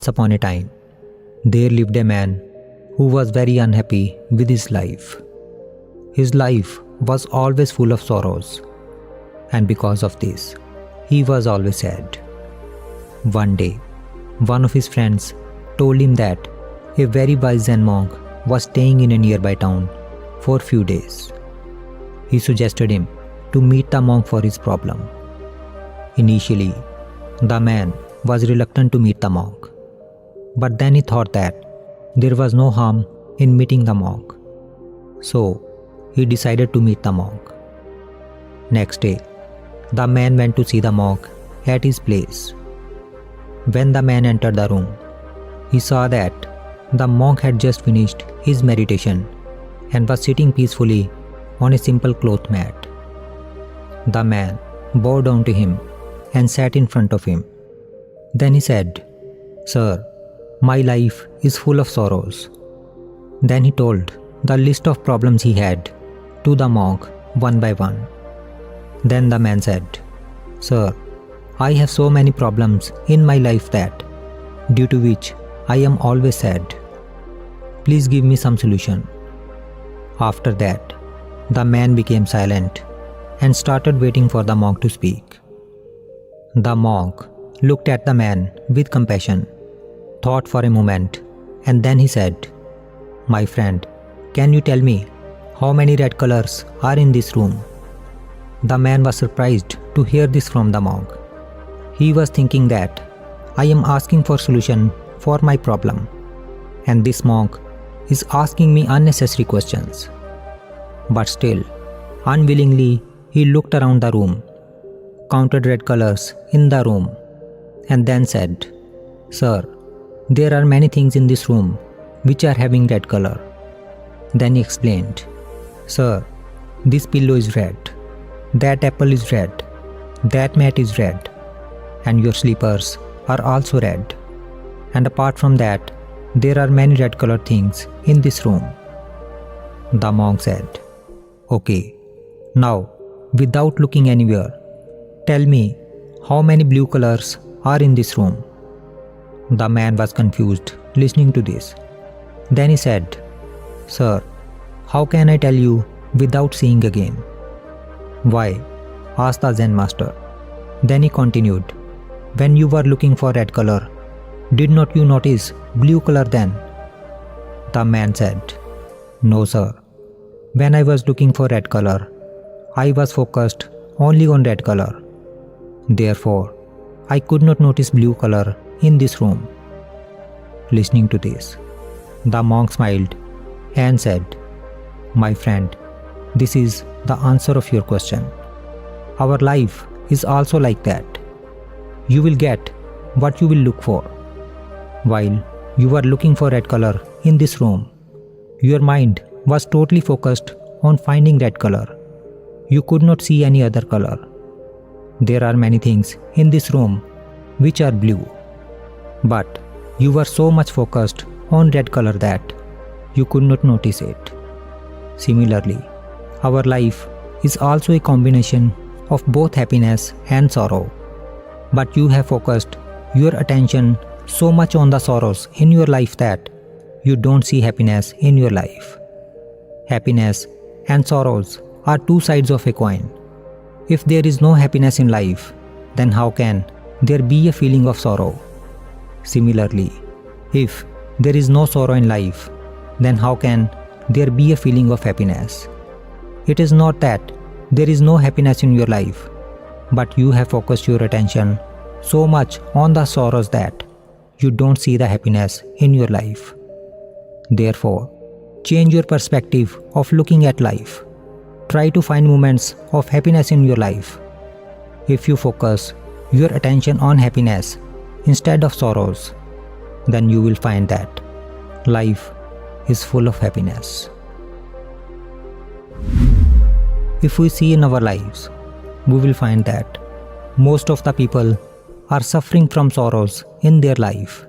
Once upon a time, there lived a man who was very unhappy with his life. His life was always full of sorrows, and because of this, he was always sad. One day, one of his friends told him that a very wise Zen monk was staying in a nearby town for a few days. He suggested him to meet the monk for his problem. Initially, the man was reluctant to meet the monk. But then he thought that there was no harm in meeting the monk. So, he decided to meet the monk. Next day, the man went to see the monk at his place. When the man entered the room, he saw that the monk had just finished his meditation and was sitting peacefully on a simple cloth mat. The man bowed down to him and sat in front of him. Then he said, "Sir, my life is full of sorrows." Then he told the list of problems he had to the monk one by one. Then the man said, "Sir, I have so many problems in my life that, due to which I am always sad. Please give me some solution." After that, the man became silent and started waiting for the monk to speak. The monk looked at the man with compassion, thought for a moment, and then he said, "My friend, can you tell me how many red colors are in this room?" The man was surprised to hear this from the monk. He was thinking that, "I am asking for solution for my problem, and this monk is asking me unnecessary questions." But still, unwillingly, he looked around the room, counted red colors in the room, and then said, "Sir, there are many things in this room which are having red color." Then he explained, "Sir, this pillow is red, that apple is red, that mat is red, and your slippers are also red. And apart from that, there are many red colored things in this room." The monk said, "Okay, now, without looking anywhere, tell me how many blue colors are in this room." The man was confused listening to this. Then he said, "Sir, how can I tell you without seeing again?" "Why?" asked the Zen master. Then he continued, "When you were looking for red color, did not you notice blue color then?" The man said, "No, sir. When I was looking for red color, I was focused only on red color. Therefore, I could not notice blue color in this room." Listening to this, the monk smiled and said, "My friend, this is the answer of your question. Our life is also like that. You will get what you will look for. While you were looking for red color in this room, your mind was totally focused on finding red color. You could not see any other color. There are many things in this room which are blue, but you were so much focused on red color that you could not notice it." Similarly, our life is also a combination of both happiness and sorrow, but you have focused your attention so much on the sorrows in your life that you don't see happiness in your life. Happiness and sorrows are two sides of a coin. If there is no happiness in life, then how can there be a feeling of sorrow? Similarly, if there is no sorrow in life, then how can there be a feeling of happiness? It is not that there is no happiness in your life, but you have focused your attention so much on the sorrows that you don't see the happiness in your life. Therefore, change your perspective of looking at life. Try to find moments of happiness in your life. If you focus your attention on happiness instead of sorrows, then you will find that life is full of happiness. If we see in our lives, we will find that most of the people are suffering from sorrows in their life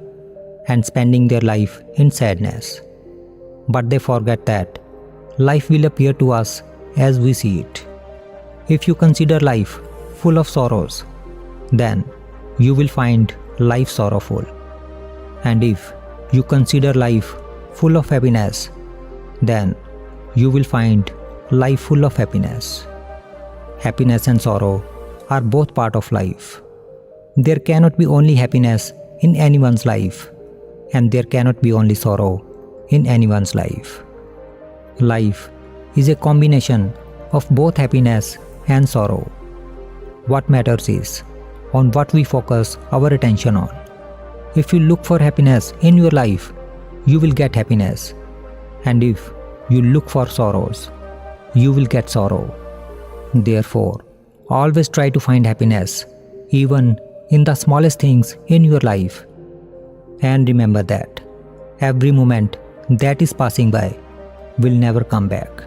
and spending their life in sadness. But they forget that life will appear to us as we see it. If you consider life full of sorrows, then you will find life sorrowful. And if you consider life full of happiness, then you will find life full of happiness. Happiness and sorrow are both part of life. There cannot be only happiness in anyone's life, and there cannot be only sorrow in anyone's life. Life is a combination of both happiness and sorrow. What matters is on what we focus our attention on. If you look for happiness in your life, you will get happiness. And if you look for sorrows, you will get sorrow. Therefore, always try to find happiness, even in the smallest things in your life. And remember that every moment that is passing by will never come back.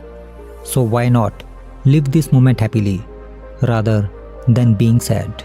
So why not live this moment happily rather than being sad?